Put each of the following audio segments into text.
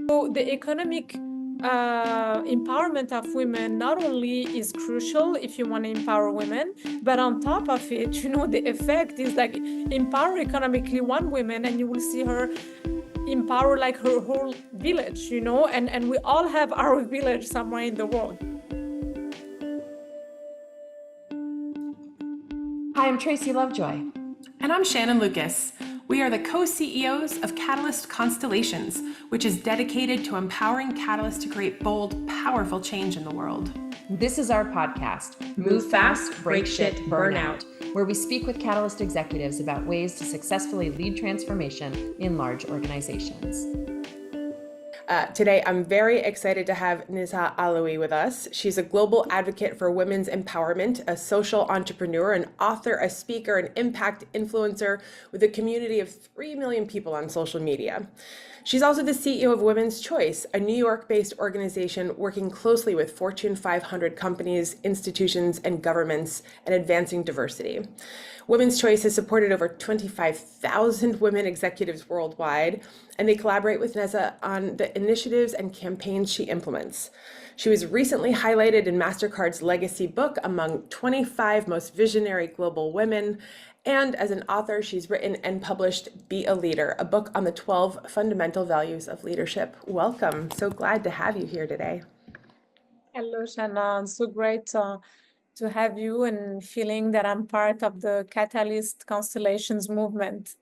the economic empowerment of women not only is crucial if you want to empower women, but on top of it, the effect is like empower economically one woman and you will see her empower like her whole village, and we all have our village somewhere in the world. Hi, I'm Tracy Lovejoy. And I'm Shannon Lucas. We are the co-CEOs of Catalyst Constellations, which is dedicated to empowering Catalyst to create bold, powerful change in the world. This is our podcast, Move Fast, Break Shit, Burnout, where we speak with Catalyst executives about ways to successfully lead transformation in large organizations. Today, I'm very excited to have Nezha Alaoui with us. She's a global advocate for women's empowerment, a social entrepreneur, an author, a speaker, an impact influencer with a community of 3 million people on social media. She's also the CEO of Women's Choice, a New York-based organization working closely with Fortune 500 companies, institutions, and governments in advancing diversity. Women's Choice has supported over 25,000 women executives worldwide, and they collaborate with Nezha on the initiatives and campaigns she implements. She was recently highlighted in MasterCard's legacy book among 25 most visionary global women. And as an author, she's written and published Be a Leader, a book on the 12 fundamental values of leadership. Welcome. So glad to have you here today. Hello, Shannon. So great to have you and feeling that I'm part of the Catalyst Constellations movement.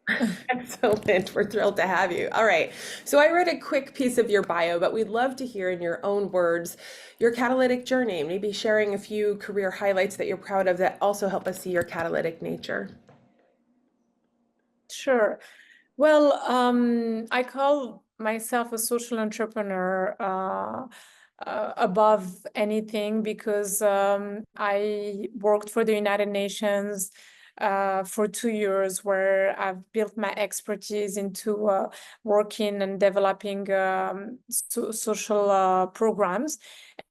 Excellent. We're thrilled to have you. All right. So I read a quick piece of your bio, but we'd love to hear in your own words your catalytic journey, maybe sharing a few career highlights that you're proud of that also help us see your catalytic nature. Sure. Well, I call myself a social entrepreneur above anything because I worked for the United Nations for 2 years, where I've built my expertise into working and developing social programs,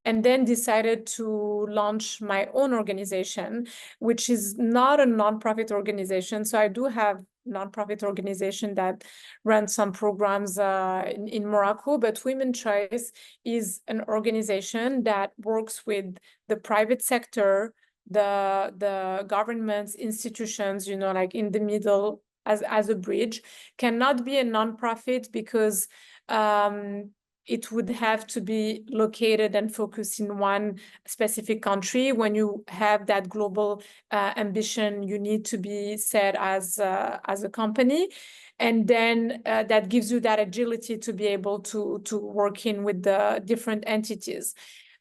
and then decided to launch my own organization, which is not a nonprofit organization. So I do have nonprofit organization that runs some programs in Morocco, but Women's Choice is an organization that works with the private sector, the governments, institutions, like in the middle as a bridge. Cannot be a nonprofit because it would have to be located and focused in one specific country. When you have that global ambition, you need to be set as a company. And then that gives you that agility to be able to work in with the different entities.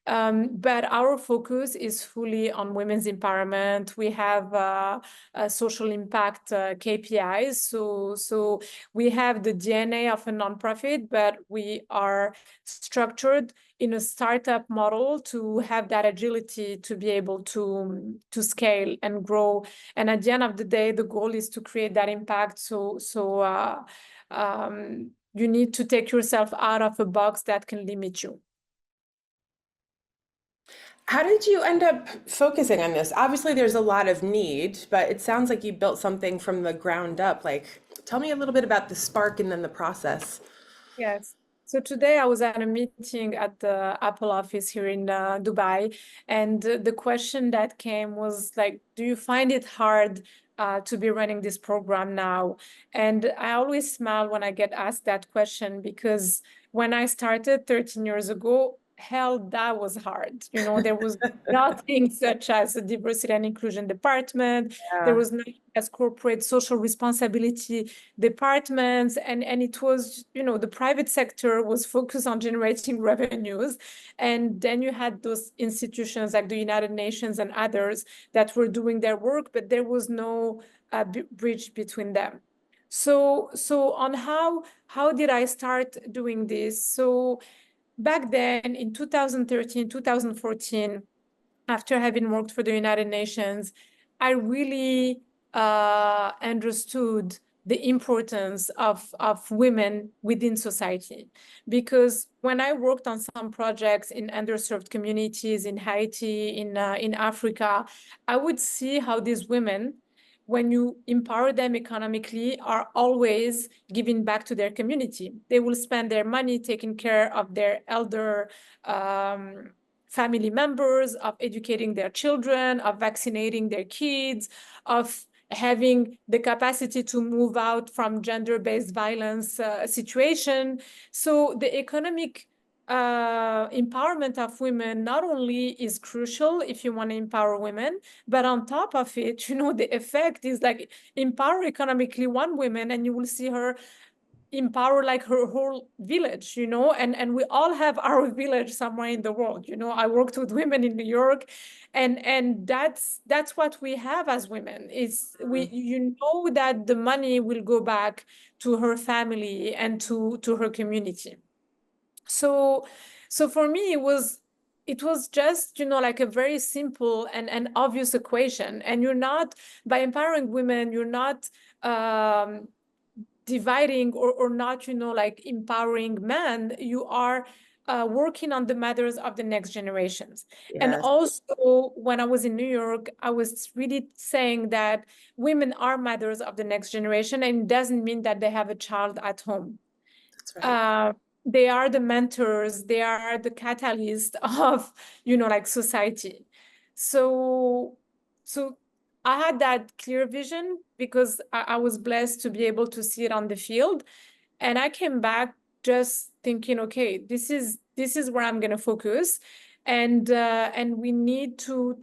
But our focus is fully on women's empowerment. We have a social impact KPIs. So we have the DNA of a nonprofit, but we are structured in a startup model to have that agility to be able to scale and grow. And at the end of the day, the goal is to create that impact. So you need to take yourself out of a box that can limit you. How did you end up focusing on this? Obviously, there's a lot of need, but it sounds like you built something from the ground up. Tell me a little bit about the spark and then the process. Yes. So today I was at a meeting at the Apple office here in Dubai, and the question that came was like, do you find it hard to be running this program now? And I always smile when I get asked that question, because when I started 13 years ago, hell, that was hard. There was nothing such as a diversity and inclusion department. Yeah. There was nothing as corporate social responsibility departments. And it was, the private sector was focused on generating revenues. And then you had those institutions like the United Nations and others that were doing their work, but there was no bridge between them. So on how did I start doing this? So back then in 2013, 2014, after having worked for the United Nations, I really understood the importance of women within society. Because when I worked on some projects in underserved communities in Haiti, in Africa, I would see how these women when you empower them economically, are always giving back to their community. They will spend their money taking care of their elder family members, of educating their children, of vaccinating their kids, of having the capacity to move out from gender-based violence situation. So the economic empowerment of women not only is crucial if you want to empower women, but on top of it, you know, the effect is like empower economically one woman and you will see her empower like her whole village, you know, and we all have our village somewhere in the world. You know, I worked with women in New York, and that's what we have as women. Is we, you know, that the money will go back to her family and to her community. So for me, it was just, you know, like a very simple and obvious equation. And you're not, by empowering women, you're not dividing or not, you know, like empowering men. You are working on the matters of the next generations. Yes. And also, when I was in New York, I was really saying that women are mothers of the next generation, and it doesn't mean that they have a child at home. That's right. They are the mentors, they are the catalyst of, you know, like society. So I had that clear vision because I was blessed to be able to see it on the field. And I came back just thinking, okay, this is where I'm going to focus. And we need to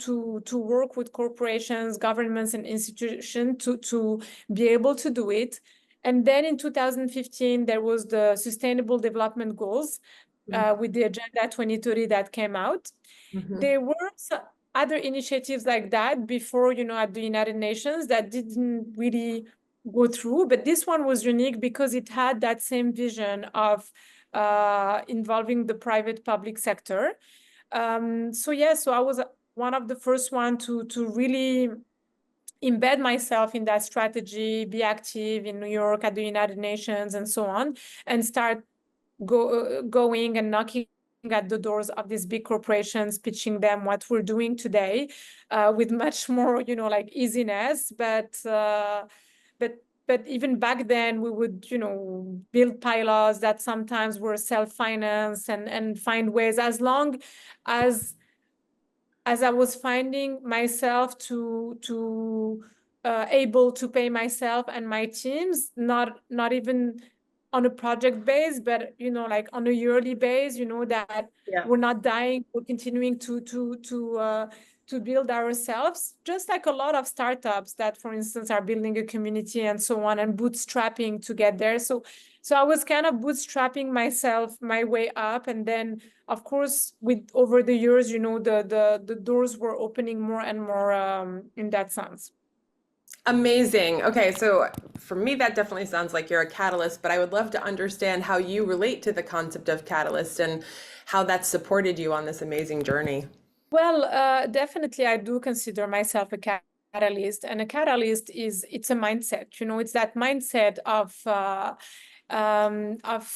work with corporations, governments, and institutions to be able to do it. And then in 2015, there was the Sustainable Development Goals with the Agenda 2030 that came out. There were other initiatives like that before, you know, at the United Nations that didn't really go through. But this one was unique because it had that same vision of involving the private public sector. So I was one of the first one to really embed myself in that strategy, be active in New York at the United Nations and so on, and start going and knocking at the doors of these big corporations, pitching them what we're doing today with much more, you know, like easiness. But even back then, we would, you know, build pilots that sometimes were self-financed and find ways, as long as I was finding myself to able to pay myself and my teams, not even on a project base, but, you know, like on a yearly base, you know, that we're not dying, we're continuing to build ourselves, just like a lot of startups that, for instance, are building a community and so on, and bootstrapping to get there. So I was kind of bootstrapping myself, my way up. And then, of course, with over the years, you know, the doors were opening more and more in that sense. Amazing. Okay, so for me, that definitely sounds like you're a catalyst, but I would love to understand how you relate to the concept of catalyst and how that supported you on this amazing journey. Well, definitely, I do consider myself a catalyst, and a catalyst it's a mindset. You know, it's that mindset of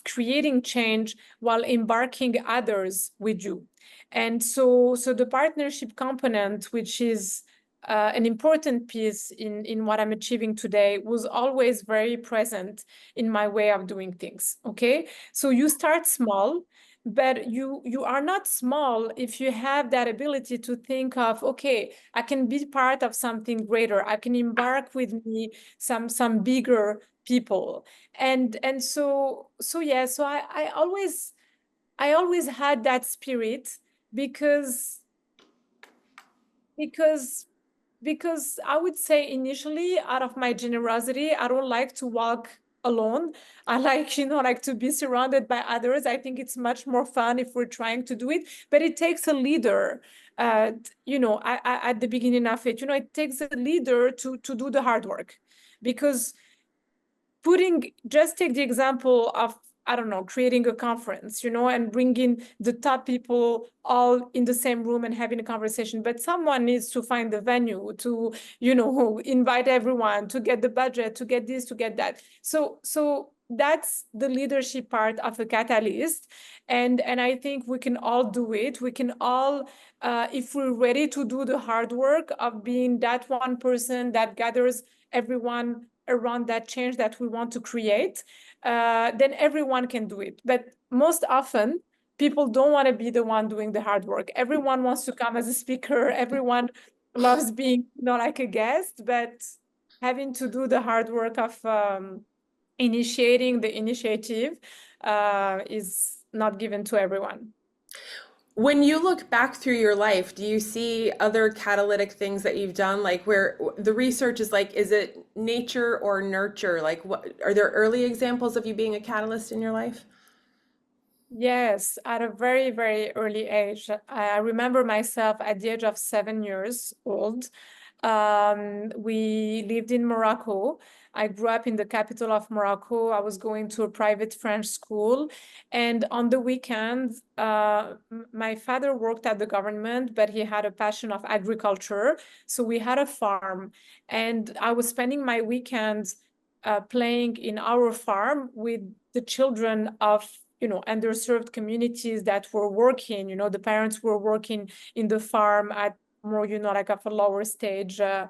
creating change while embarking others with you. And so the partnership component, which is an important piece in what I'm achieving today, was always very present in my way of doing things. Okay, so you start small, but you are not small if you have that ability to think of, okay, I can be part of something greater. I can embark with me some bigger people. And so I always had that spirit because I would say initially, out of my generosity, I don't like to walk alone. I like, you know, like to be surrounded by others. I think it's much more fun if we're trying to do it, but it takes a leader. You know, at the beginning of it, you know, it takes a leader to do the hard work, because just take the example of, I don't know, creating a conference, you know, and bringing the top people all in the same room and having a conversation. But someone needs to find the venue, to, you know, invite everyone, to get the budget, to get this, to get that. So that's the leadership part of a catalyst. And I think we can all do it. We can all, if we're ready to do the hard work of being that one person that gathers everyone around that change that we want to create, then everyone can do it. But most often, people don't want to be the one doing the hard work. Everyone wants to come as a speaker. Everyone loves being not like a guest, but having to do the hard work of initiating the initiative is not given to everyone. When you look back through your life, do you see other catalytic things that you've done, like where the research is like, is it nature or nurture? Like, what are there early examples of you being a catalyst in your life? Yes, at a very, very early age. I remember myself at the age of 7 years old. We lived in Morocco. I grew up in the capital of Morocco. I was going to a private French school. And on the weekends, my father worked at the government, but he had a passion of agriculture. So we had a farm. And I was spending my weekends playing in our farm with the children of underserved communities that were working. The parents were working in the farm at more, like of a lower stage. So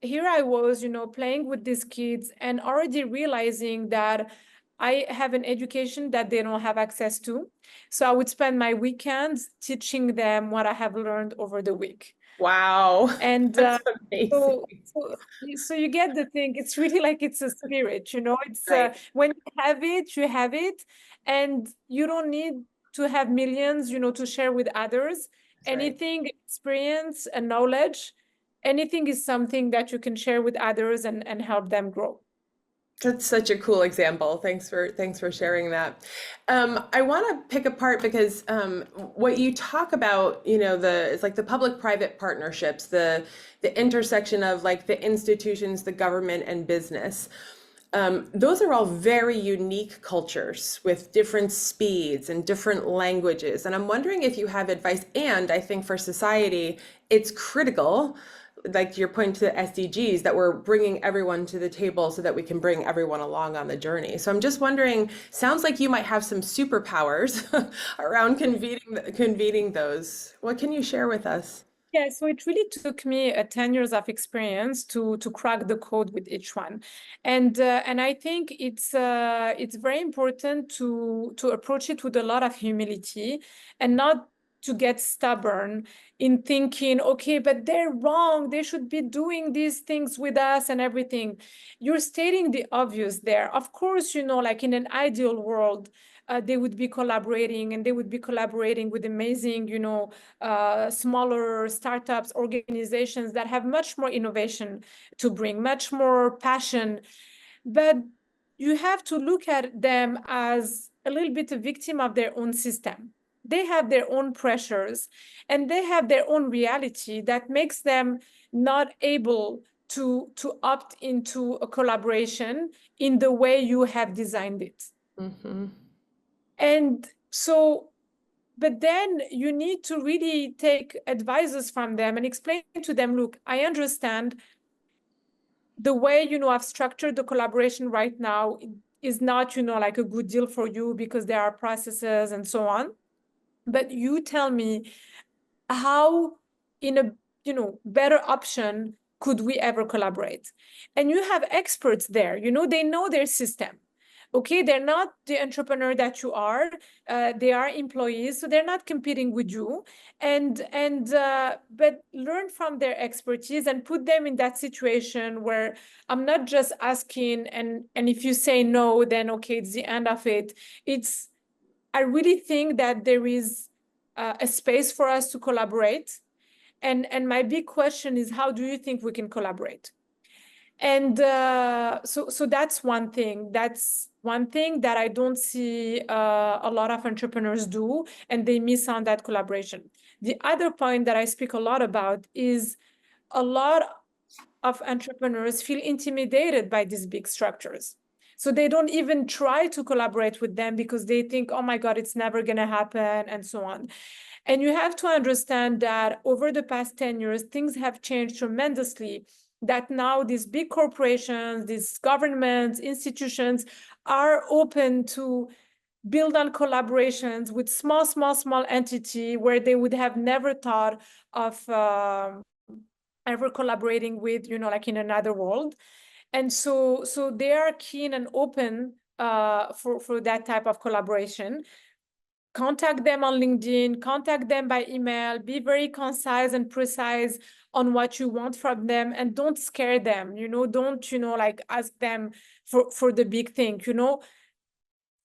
here I was, playing with these kids and already realizing that I have an education that they don't have access to. So I would spend my weekends teaching them what I have learned over the week. Wow, And that's amazing. so you get the thing. It's really like it's a spirit, it's Right. when you have it, and you don't need to have millions, to share with others. That's right. Anything, experience and knowledge, anything is something that you can share with others and help them grow. That's such a cool example. Thanks for sharing that. I want to pick apart because what you talk about, it's like the public-private partnerships, the intersection of like the institutions, the government, and business. Those are all very unique cultures with different speeds and different languages. And I'm wondering if you have advice. And I think for society, it's critical, like your point to the SDGs, that we're bringing everyone to the table so that we can bring everyone along on the journey. So I'm just wondering, sounds like you might have some superpowers around convening those. What can you share with us? Yeah, so it really took me 10 years of experience to crack the code with each one. And I think it's very important to approach it with a lot of humility and not to get stubborn in thinking, okay, but they're wrong. They should be doing these things with us and everything. You're stating the obvious there. Of course, like in an ideal world, they would be collaborating, and they would be collaborating with amazing, smaller startups, organizations that have much more innovation to bring, much more passion. But you have to look at them as a little bit a victim of their own system. They have their own pressures, and they have their own reality that makes them not able to opt into a collaboration in the way you have designed it. Mm-hmm. And so, but then you need to really take advices from them and explain to them, look, I understand the way, I've structured the collaboration right now is not, like a good deal for you because there are processes and so on. But you tell me how in a, better option could we ever collaborate? And you have experts there, they know their system. Okay, they're not the entrepreneur that you are. They are employees, so they're not competing with you. But learn from their expertise and put them in that situation where I'm not just asking, and if you say no, then okay, it's the end of it. I really think that there is a space for us to collaborate. And my big question is, how do you think we can collaborate? And so that's one thing. That's one thing that I don't see a lot of entrepreneurs do, and they miss on that collaboration. The other point that I speak a lot about is a lot of entrepreneurs feel intimidated by these big structures. So they don't even try to collaborate with them because they think, oh my God, it's never going to happen, and so on. And you have to understand that over the past 10 years, things have changed tremendously, that now these big corporations, these governments, institutions are open to build on collaborations with small entity where they would have never thought of ever collaborating with, like in another world. And so they are keen and open for that type of collaboration. Contact them on LinkedIn, contact them by email, be very concise and precise on what you want from them, and don't scare them, don't, like ask them for the big thing,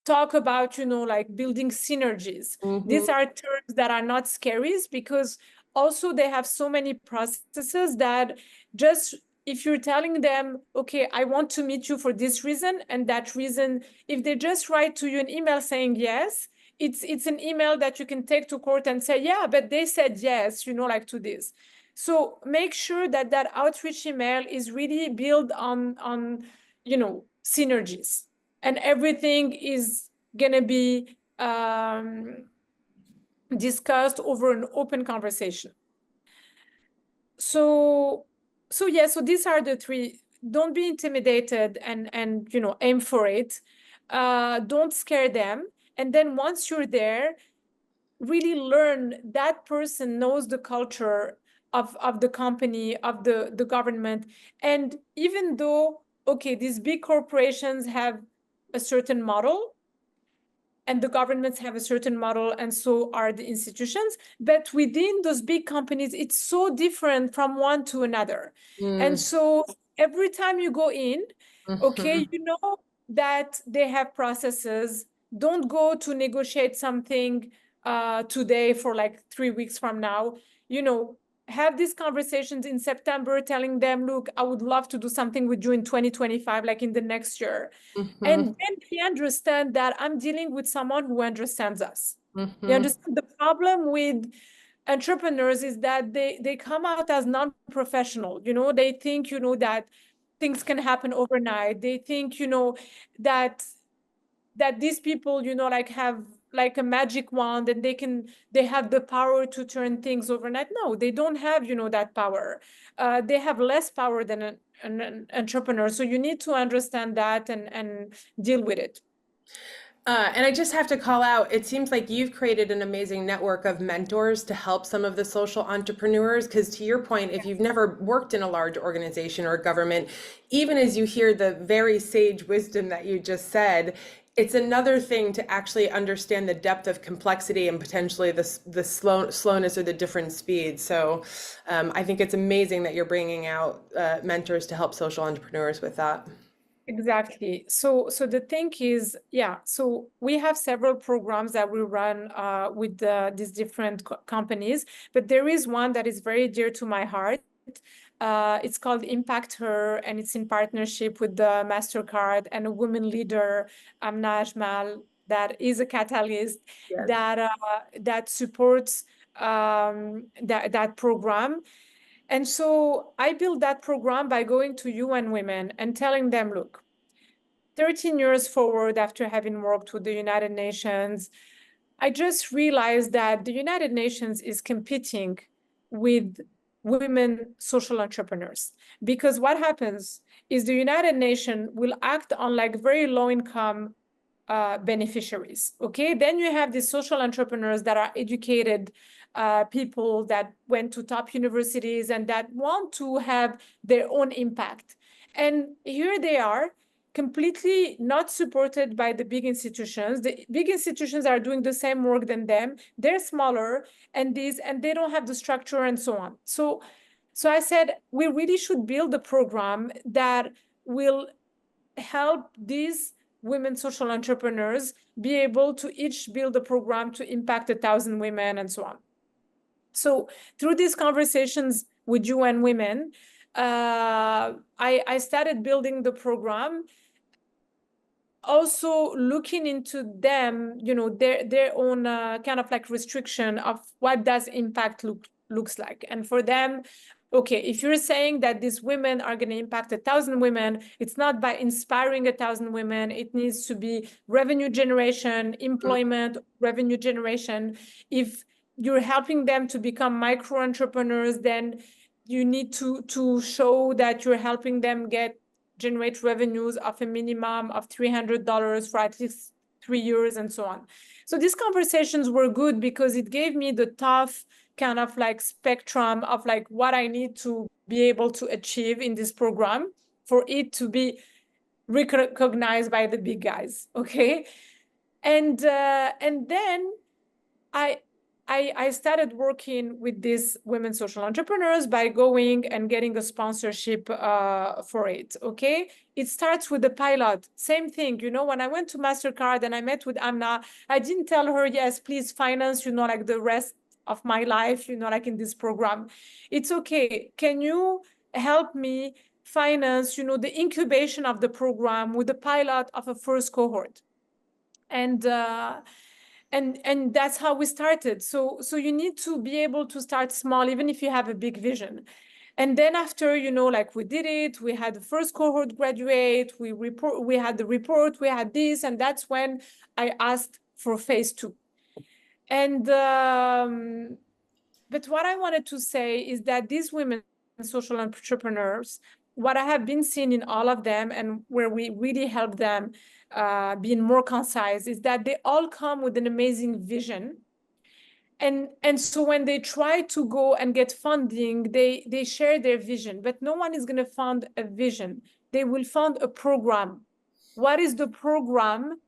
talk about, like building synergies. These are terms that are not scary, because also they have so many processes that just, if you're telling them, okay, I want to meet you for this reason and that reason, if they just write to you an email saying yes, it's an email that you can take to court and say, yeah, but they said yes, like to this. So make sure that that outreach email is really built on synergies, and everything is gonna be discussed over an open conversation. So these are the three. Don't be intimidated, and aim for it. Don't scare them. And then once you're there, really learn that person knows the culture of the company, of the government. And even though, okay, these big corporations have a certain model, and the governments have a certain model, and so are the institutions, but within those big companies, it's so different from one to another. And so every time you go in, okay, you know that they have processes. Don't go to negotiate something today for like 3 weeks from now. Have these conversations in September, telling them, look, I would love to do something with you in 2025, like in the next year. And then they understand that I'm dealing with someone who understands us. You understand? The problem with entrepreneurs is that they come out as non-professional. They think, that things can happen overnight. They think, that these people, like have like a magic wand, and they have the power to turn things overnight. No, they don't have, that power. They have less power than an entrepreneur. So you need to understand that and deal with it. And I just have to call out, it seems like you've created an amazing network of mentors to help some of the social entrepreneurs. Because to your point, if you've never worked in a large organization or government, even as you hear the very sage wisdom that you just said, it's another thing to actually understand the depth of complexity and potentially the slowness or the different speeds. So I think it's amazing that you're bringing out mentors to help social entrepreneurs with that. Exactly. So the thing is, so we have several programs that we run with these different companies, but there is one that is very dear to my heart. It's called Impact Her, and it's in partnership with the MasterCard and a women leader, Amna Ajmal, that is a catalyst. Yes. that supports that program. And so I built that program by going to UN Women and telling them, look, 13 years forward after having worked with the United Nations, I just realized that the United Nations is competing with women social entrepreneurs. Because what happens is the United Nations will act on like very low income beneficiaries. Okay, then you have these social entrepreneurs that are educated people that went to top universities and that want to have their own impact. And here they are, completely not supported by the big institutions. The big institutions are doing the same work than them. They're smaller and they don't have the structure and so on. So I said, we really should build a program that will help these women social entrepreneurs be able to each build a program to impact 1,000 women and so on. So through these conversations with UN Women, I started building the program, also looking into them, their own kind of like restriction of what does impact looks like. And for them, okay, if you're saying that these women are going to impact 1,000 women, it's not by inspiring 1,000 women. It needs to be revenue generation, employment, revenue generation. If you're helping them to become micro entrepreneurs, then you need to show that you're helping them generate revenues of a minimum of $300 for at least 3 years and so on. So these conversations were good because it gave me the tough kind of like spectrum of like what I need to be able to achieve in this program for it to be recognized by the big guys, okay? And then I started working with these women social entrepreneurs by going and getting a sponsorship for it, okay? It starts with the pilot. Same thing, you know, when I went to MasterCard and I met with Amna, I didn't tell her, yes, please finance, you know, like the rest of my life, you know, like in this program. It's okay. Can you help me finance, you know, the incubation of the program with the pilot of a first cohort? And that's how we started. So you need to be able to start small, even if you have a big vision. And then after, you know, like we did it, we had the first cohort graduate, we had the report, we had this, and that's when I asked for phase 2. And but what I wanted to say is that these women social entrepreneurs, what I have been seeing in all of them and where we really help them being more concise is that they all come with an amazing vision. And so when they try to go and get funding, they share their vision, but no one is going to fund a vision. They will fund a program. What is the program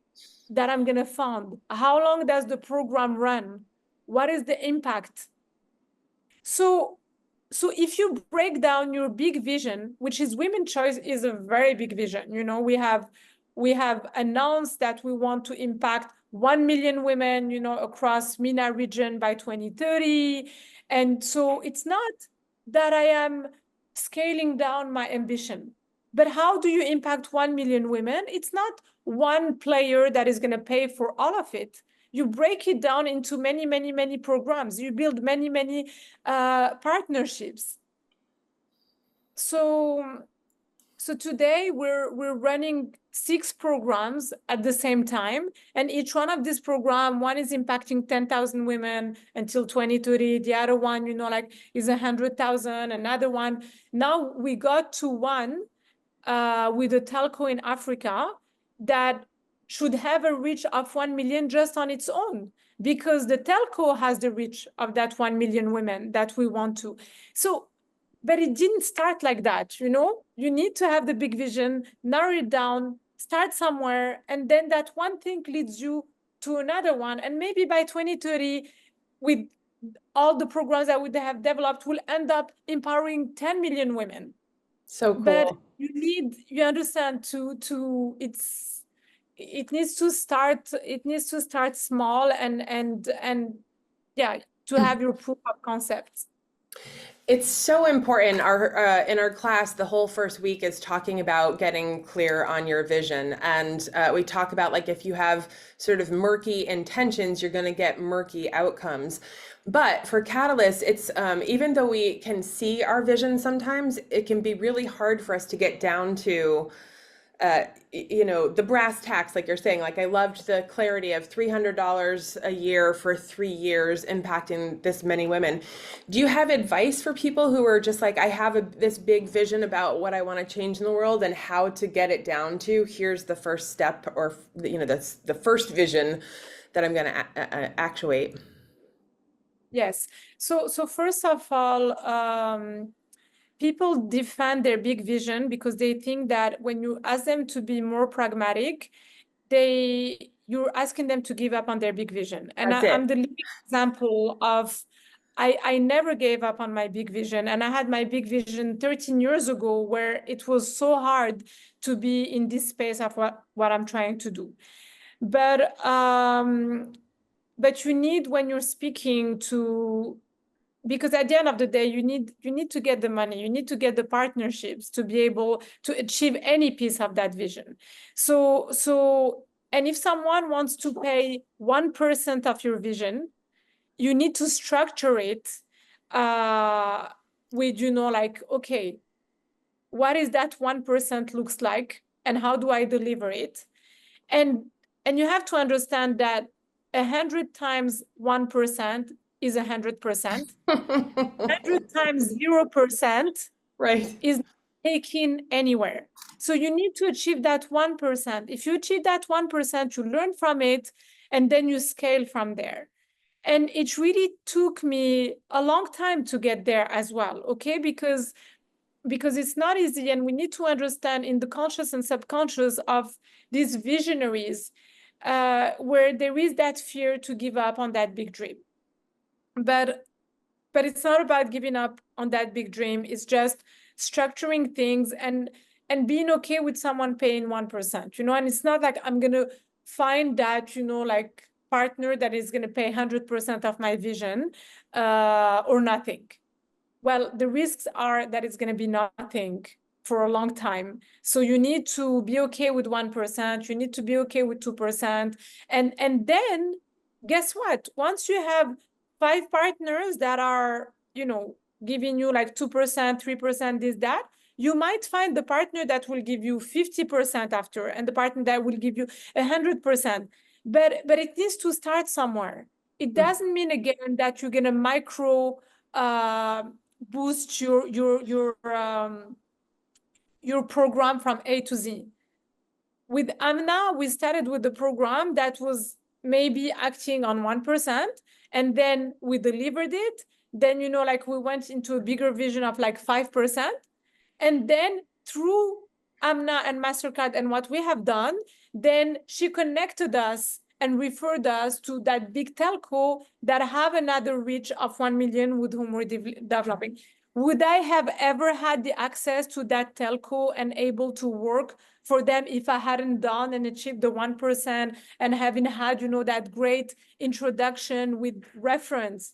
that I'm going to fund? How long does the program run? What is the impact? So if you break down your big vision, which is Women's Choice is a very big vision. You know, we have announced that we want to impact 1 million women, you know, across MENA region by 2030. And so it's not that I am scaling down my ambition, but how do you impact 1 million women? It's not one player that is going to pay for all of it. You break it down into many, many, many programs. You build many, many partnerships. So today we're running 6 programs at the same time, and each one of these programs, one is impacting 10,000 women until 2030. The other one, you know, like is 100,000. Another one. Now we got to one with a telco in Africa that should have a reach of 1 million just on its own, because the telco has the reach of that 1 million women that we want to. So, but it didn't start like that, you know? You need to have the big vision, narrow it down, start somewhere, and then that one thing leads you to another one. And maybe by 2030, with all the programs that we have developed, we'll end up empowering 10 million women. So cool. But you understand it needs to start small and yeah, to have your proof of concept. It's so important. In our class, the whole first week is talking about getting clear on your vision. And we talk about, like, if you have sort of murky intentions, you're going to get murky outcomes. But for Catalyst, it's even though we can see our vision sometimes, it can be really hard for us to get down to you know, the brass tacks, like you're saying. Like, I loved the clarity of $300 a year for 3 years impacting this many women. Do you have advice for people who are just like, I have this big vision about what I want to change in the world and how to get it down to, here's the first step, or, you know, that's the first vision that I'm going to actuate? Yes. So first of all, people defend their big vision because they think that when you ask them to be more pragmatic, you're asking them to give up on their big vision. And I'm the living example of I never gave up on my big vision. And I had my big vision 13 years ago, where it was so hard to be in this space of what I'm trying to do. But you need, when you're speaking to, because at the end of the day, you need to get the money, you need to get the partnerships to be able to achieve any piece of that vision. So and if someone wants to pay 1% of your vision, you need to structure it with, you know, like, okay, what is that 1% looks like, and how do I deliver it? And you have to understand that 100 times 1% is 100%. 100 times 0%, right, is not taken anywhere. So you need to achieve that 1%. If you achieve that 1%, you learn from it, and then you scale from there. And it really took me a long time to get there as well, okay? Because it's not easy, and we need to understand in the conscious and subconscious of these visionaries where there is that fear to give up on that big dream. But it's not about giving up on that big dream. It's just structuring things and being okay with someone paying 1%, you know. And it's not like I'm gonna find that, you know, like partner that is gonna pay 100% of my vision or nothing. Well, the risks are that it's gonna be nothing for a long time. So you need to be okay with 1%. You need to be okay with 2%, and then guess what? Once you have 5 partners that are, you know, giving you like 2%, 3%, this, that, you might find the partner that will give you 50% after, and the partner that will give you 100%. But it needs to start somewhere. It doesn't mean, again, that you're gonna micro boost your program from A to Z. With Amna, we started with the program that was maybe acting on 1%, and then we delivered it. Then, you know, like we went into a bigger vision of like 5%. And then through Amna and MasterCard and what we have done, then she connected us and referred us to that big telco that have another reach of 1 million with whom we're developing. Would I have ever had the access to that telco and able to work for them if I hadn't done and achieved the 1% and having had, you know, that great introduction with reference?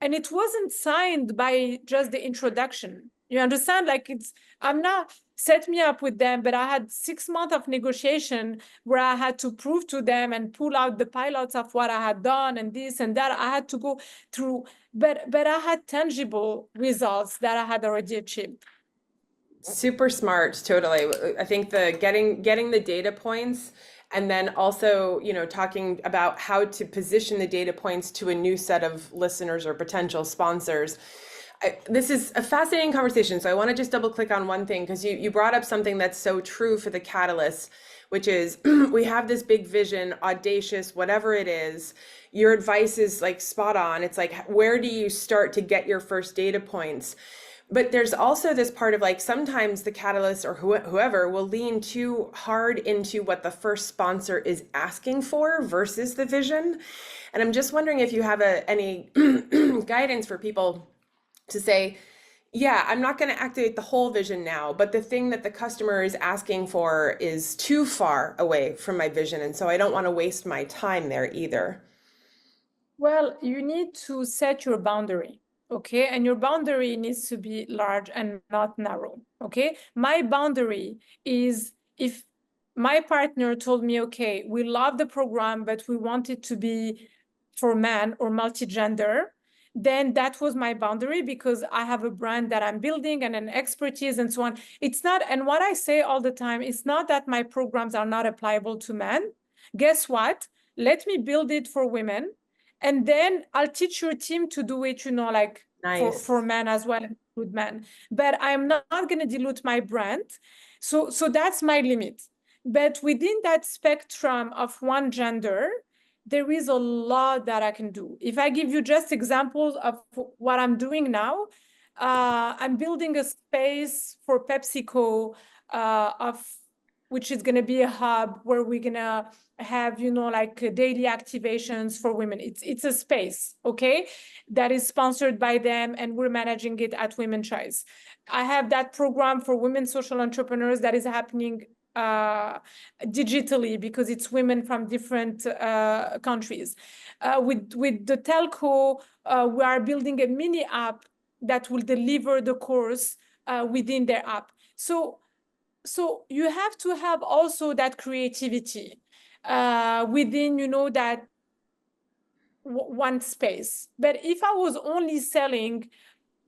And it wasn't signed by just the introduction. You understand? Like, it's, I'm not set me up with them, but I had 6 months of negotiation where I had to prove to them and pull out the pilots of what I had done and this and that. I had to go through, but I had tangible results that I had already achieved. Super smart, totally. I think the getting the data points, and then also, you know, talking about how to position the data points to a new set of listeners or potential sponsors. This is a fascinating conversation. So I want to just double click on one thing, because you brought up something that's so true for the catalyst, which is we have this big vision, audacious, whatever it is. Your advice is like spot on. It's like, where do you start to get your first data points? But there's also this part of like, sometimes the catalyst or whoever will lean too hard into what the first sponsor is asking for versus the vision. And I'm just wondering if you have any guidance for people to say, yeah, I'm not going to activate the whole vision now, but the thing that the customer is asking for is too far away from my vision. And so I don't want to waste my time there either. Well, you need to set your boundary. Okay, and your boundary needs to be large and not narrow. Okay, my boundary is if my partner told me, okay, we love the program, but we want it to be for men or multi-gender, then that was my boundary, because I have a brand that I'm building and an expertise and so on. It's not, and what I say all the time, it's not that my programs are not applicable to men. Guess what? Let me build it for women. And then I'll teach your team to do it, you know, like Nice. for men as well, with men. But I'm not going to dilute my brand. So that's my limit. But within that spectrum of one gender, there is a lot that I can do. If I give you just examples of what I'm doing now, I'm building a space for PepsiCo which is going to be a hub where we're going to have, you know, like daily activations for women. It's a space, okay, that is sponsored by them, and we're managing it at Women's Choice. I have that program for women social entrepreneurs that is happening digitally, because it's women from different countries. With the telco, we are building a mini app that will deliver the course within their app. So you have to have also that creativity within, you know, that one space. But if I was only selling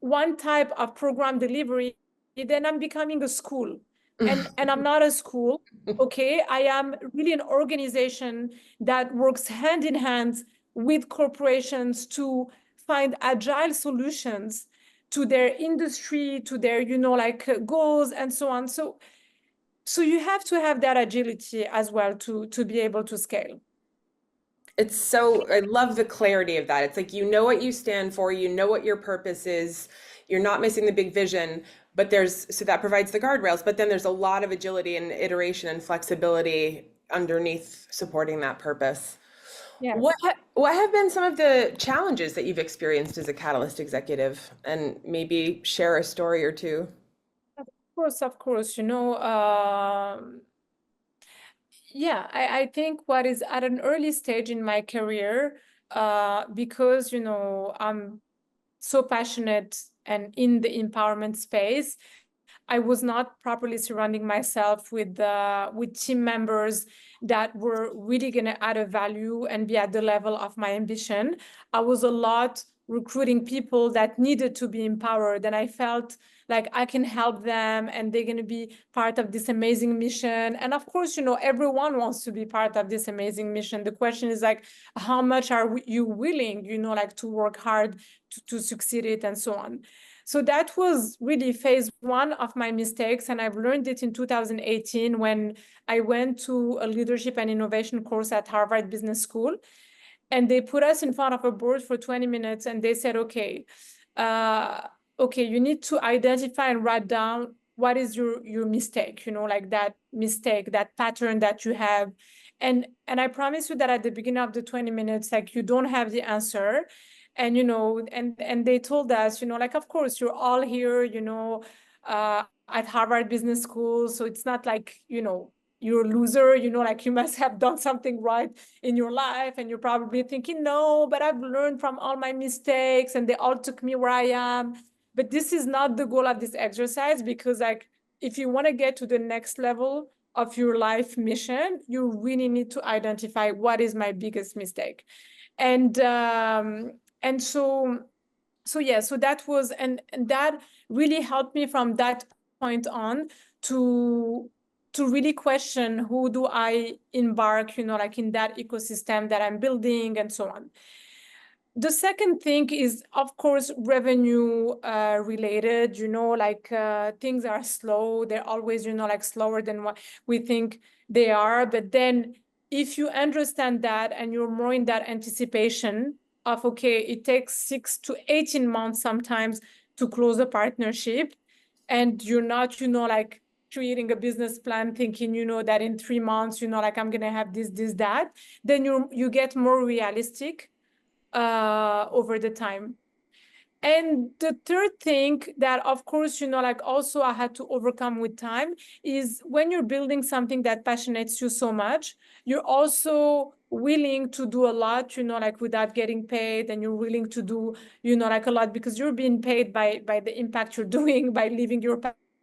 one type of program delivery, then I'm becoming a school. And I'm not a school, okay? I am really an organization that works hand in hand with corporations to find agile solutions to their industry, to their, you know, like goals and so on. So you have to have that agility as well to be able to scale. It's so, I love the clarity of that. It's like you know what you stand for, you know what your purpose is, you're not missing the big vision, but so that provides the guardrails, but then there's a lot of agility and iteration and flexibility underneath supporting that purpose. Yes. What have been some of the challenges that you've experienced as a Catalyst executive? And maybe share a story or two. Of course, yeah, I think what is at an early stage in my career, because, I'm so passionate and in the empowerment space, I was not properly surrounding myself with team members that were really going to add a value and be at the level of my ambition. I was a lot recruiting people that needed to be empowered, and I felt like I can help them and they're going to be part of this amazing mission. And of course, everyone wants to be part of this amazing mission. The question is like, how much are you willing, like to work hard to succeed it and so on. So that was really phase one of my mistakes. And I've learned it in 2018 when I went to a leadership and innovation course at Harvard Business School. And they put us in front of a board for 20 minutes and they said, okay, you need to identify and write down what is your mistake, like that mistake, that pattern that you have. And I promise you that at the beginning of the 20 minutes, like you don't have the answer. And, and they told us, like, of course, you're all here, at Harvard Business School. So it's not like, you're a loser, like you must have done something right in your life. And you're probably thinking, no, but I've learned from all my mistakes and they all took me where I am. But this is not the goal of this exercise, because like, if you want to get to the next level of your life mission, you really need to identify what is my biggest mistake. And so that was, and that really helped me from that point on to really question, who do I embark, like in that ecosystem that I'm building and so on. The second thing is, of course, revenue related, like things are slow. They're always, like slower than what we think they are. But then if you understand that and you're more in that anticipation of, okay, it takes 6 to 18 months sometimes to close a partnership, and you're not, like creating a business plan thinking, that in 3 months, like I'm going to have this, that, then you get more realistic over the time. And the third thing that, of course, like also I had to overcome with time is when you're building something that passionates you so much, you're also willing to do a lot, like without getting paid, and you're willing to do, like a lot because you're being paid by the impact you're doing, by living your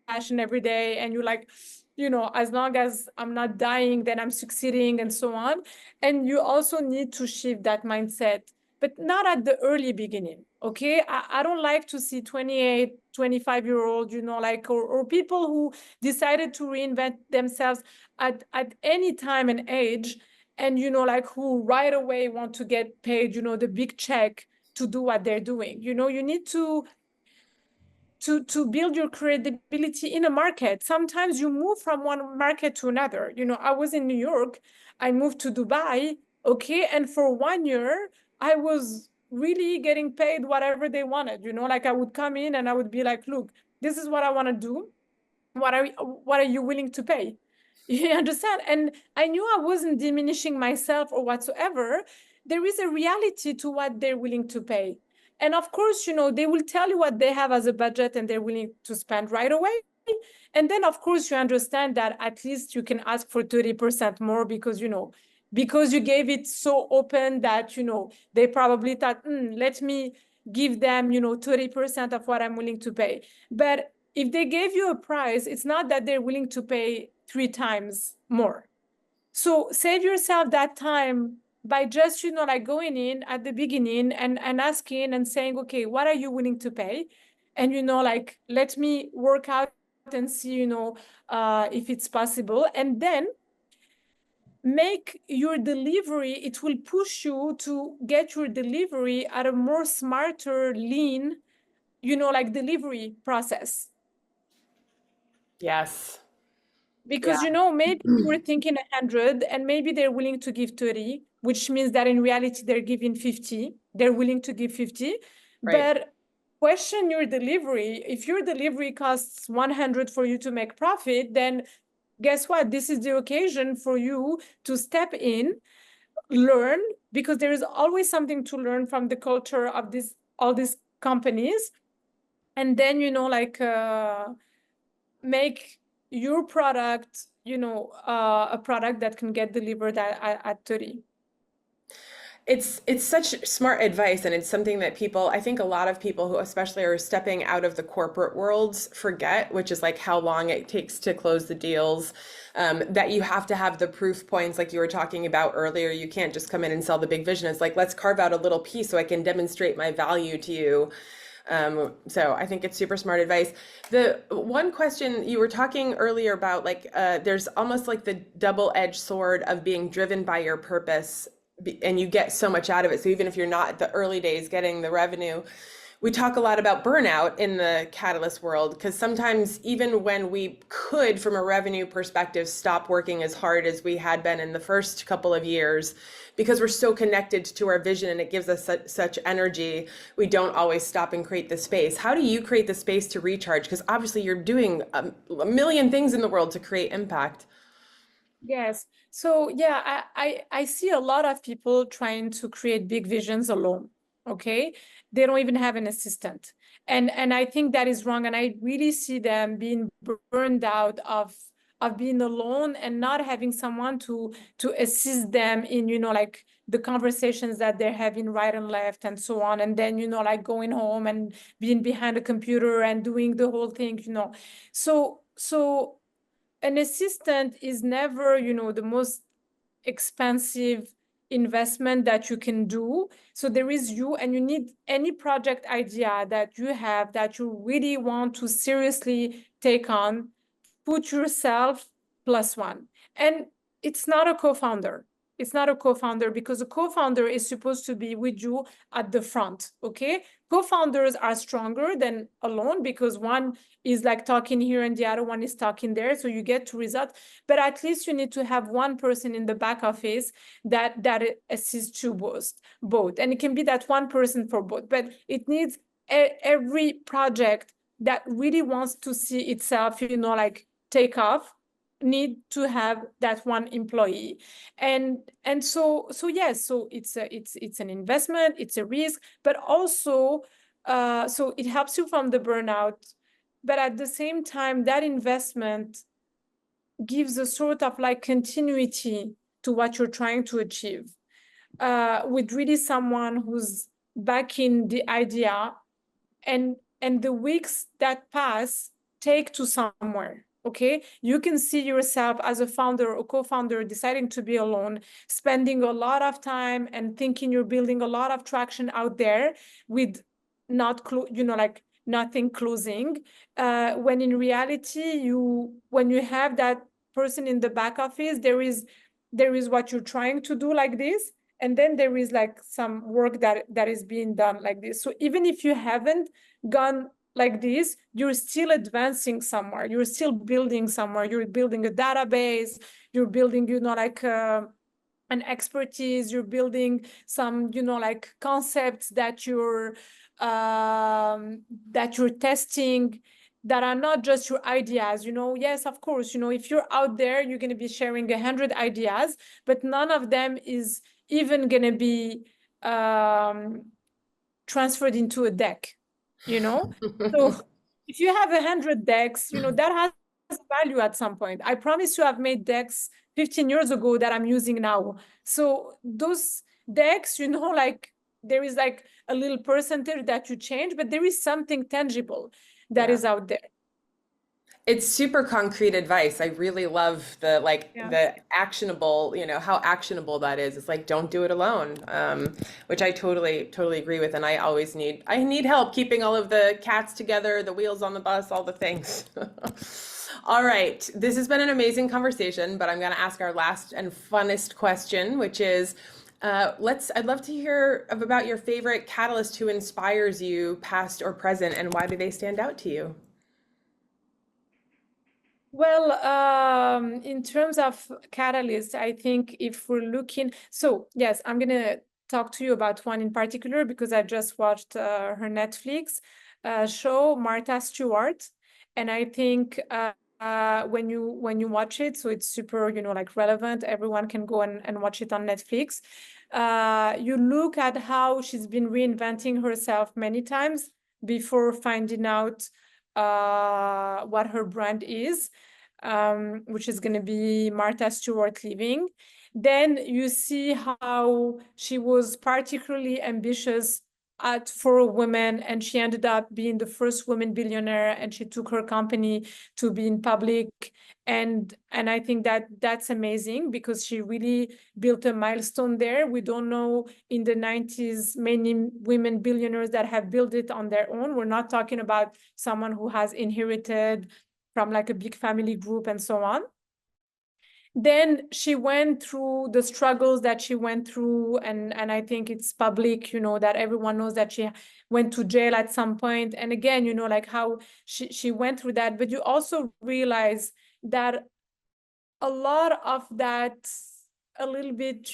passion every day. And you're like, as long as I'm not dying, then I'm succeeding and so on. And you also need to shift that mindset, but not at the early beginning. Okay. I don't like to see 28, 25-year-old, like, or people who decided to reinvent themselves at any time and age. And, like who right away want to get paid, the big check to do what they're doing. You need to build your credibility in a market. Sometimes you move from one market to another. I was in New York, I moved to Dubai, okay, and for 1 year, I was really getting paid whatever they wanted. Like I would come in and I would be like, look, this is what I want to do. What are you willing to pay? You understand? And I knew I wasn't diminishing myself or whatsoever. There is a reality to what they're willing to pay. And of course, they will tell you what they have as a budget and they're willing to spend right away. And then, of course, you understand that at least you can ask for 30% more because, because you gave it so open that, they probably thought, let me give them, 30% of what I'm willing to pay. But if they gave you a price, it's not that they're willing to pay 3 times more. So save yourself that time by just, like going in at the beginning and asking and saying, okay, what are you willing to pay? And, like, let me work out and see, if it's possible. And then make your delivery, it will push you to get your delivery at a more smarter, lean, like delivery process. Yes. Because, maybe you were thinking 100 and maybe they're willing to give 30, which means that in reality, they're giving 50. They're willing to give 50. Right. But question your delivery. If your delivery costs 100 for you to make profit, then guess what? This is the occasion for you to step in, learn, because there is always something to learn from the culture of all these companies. And then, make your product, a product that can get delivered at 30. It's such smart advice, and it's something that I think a lot of people who especially are stepping out of the corporate worlds forget, which is like how long it takes to close the deals, that you have to have the proof points like you were talking about earlier. You can't just come in and sell the big vision. It's like, let's carve out a little piece so I can demonstrate my value to you. So I think it's super smart advice. The one question you were talking earlier about, like, there's almost like the double-edged sword of being driven by your purpose, and you get so much out of it. So even if you're not at the early days getting the revenue, we talk a lot about burnout in the Catalyst world, because sometimes even when we could, from a revenue perspective, stop working as hard as we had been in the first couple of years, because we're so connected to our vision and it gives us such energy, we don't always stop and create the space. How do you create the space to recharge? Because obviously you're doing a million things in the world to create impact. Yes. So yeah, I see a lot of people trying to create big visions alone. Okay. They don't even have an assistant. And I think that is wrong. And I really see them being burned out of being alone and not having someone to assist them in, like the conversations that they're having right and left and so on. And then, like going home and being behind a computer and doing the whole thing, So an assistant is never, the most expensive investment that you can do. So there is you, and you need any project idea that you have that you really want to seriously take on, put yourself +1. And it's not a co-founder. It's not a co-founder, because a co-founder is supposed to be with you at the front, okay? Co-founders are stronger than alone, because one is like talking here and the other one is talking there, so you get to result. But at least you need to have one person in the back office that assists you both. And it can be that one person for both, but it needs every project that really wants to see itself, like take off, need to have that one employee. And so yes, so it's an investment, it's a risk, but also so it helps you from the burnout, but at the same time that investment gives a sort of like continuity to what you're trying to achieve, with really someone who's backing the idea, and the weeks that pass take to somewhere. Okay, you can see yourself as a founder or co-founder deciding to be alone, spending a lot of time and thinking you're building a lot of traction out there with like nothing closing, when in reality when you have that person in the back office, there is what you're trying to do like this, and then there is like some work that is being done like this. So even if you haven't gone like this, you're still advancing somewhere, you're still building somewhere, you're building a database, you're building, like an expertise, you're building some, like concepts that you're testing, that are not just your ideas. Yes, of course, if you're out there, you're going to be sharing 100 ideas, but none of them is even going to be transferred into a deck. So if you have 100 decks, that has value at some point. I promise you, I've made decks 15 years ago that I'm using now. So those decks, like there is like a little percentage that you change, but there is something tangible that is out there. It's super concrete advice. I really love the actionable, how actionable that is. It's like, don't do it alone, which I totally agree with. And I always need help keeping all of the cats together, the wheels on the bus, all the things. All right. This has been an amazing conversation, but I'm going to ask our last and funnest question, which is, I'd love to hear about your favorite catalyst who inspires you, past or present, and why do they stand out to you? Well, in terms of catalysts, I think if we're looking, so yes, I'm gonna talk to you about one in particular because I just watched her Netflix show, Martha Stewart, and I think when you watch it, so it's super, like relevant. Everyone can go and watch it on Netflix. You look at how she's been reinventing herself many times before finding out what her brand is, which is going to be Martha Stewart Living. Then you see how she was particularly ambitious for a woman, and she ended up being the first woman billionaire, and she took her company to be in public. And I think that's amazing because she really built a milestone there. We don't know in the 90s many women billionaires that have built it on their own. We're not talking about someone who has inherited from like a big family group and so on. Then she went through the struggles that she went through, and I think it's public, that everyone knows that she went to jail at some point. And again, like how she went through that. But you also realize that a lot of that, a little bit,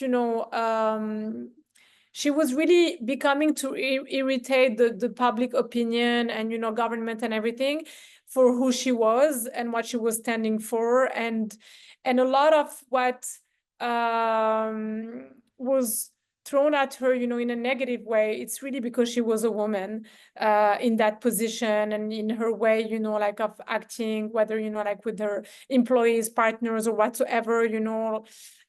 she was really becoming to irritate the public opinion and, government and everything for who she was and what she was standing for. And a lot of what was thrown at her, in a negative way, it's really because she was a woman in that position and in her way, like of acting, whether, like with her employees, partners, or whatsoever,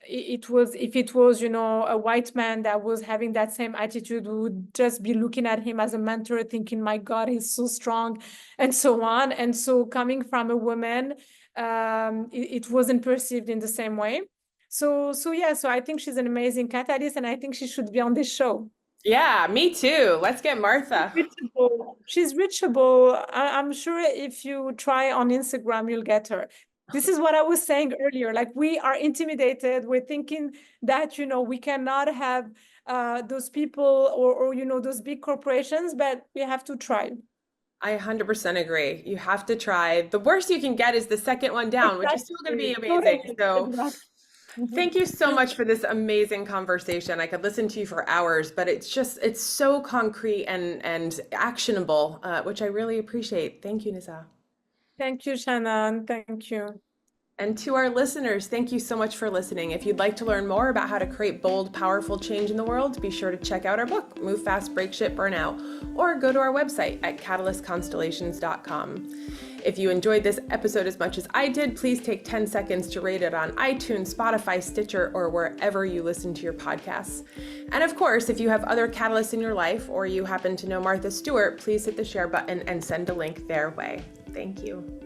it was, if it was, a white man that was having that same attitude, we would just be looking at him as a mentor, thinking, my God, he's so strong, and so on. And so coming from a woman, it wasn't perceived in the same way. So yeah, so I think she's an amazing catalyst, and I think she should be on this show. Yeah, me too. Let's get Martha. Reachable. She's reachable. I'm sure if you try on Instagram, you'll get her. This is what I was saying earlier. Like, we are intimidated. We're thinking that, we cannot have those people or those big corporations, but we have to try. I 100% agree. You have to try. The worst you can get is the second one down, which is still going to be Exactly. amazing. Totally. So Exactly. thank you so much for this amazing conversation. I could listen to you for hours, but it's so concrete and actionable, which I really appreciate. Thank you, Nezha. Thank you, Shannon. Thank you. And to our listeners, thank you so much for listening. If you'd like to learn more about how to create bold, powerful change in the world, be sure to check out our book, Move Fast, Break Shit, Burn Out, or go to our website at catalystconstellations.com. If you enjoyed this episode as much as I did, please take 10 seconds to rate it on iTunes, Spotify, Stitcher, or wherever you listen to your podcasts. And of course, if you have other catalysts in your life or you happen to know Martha Stewart, please hit the share button and send a link their way. Thank you.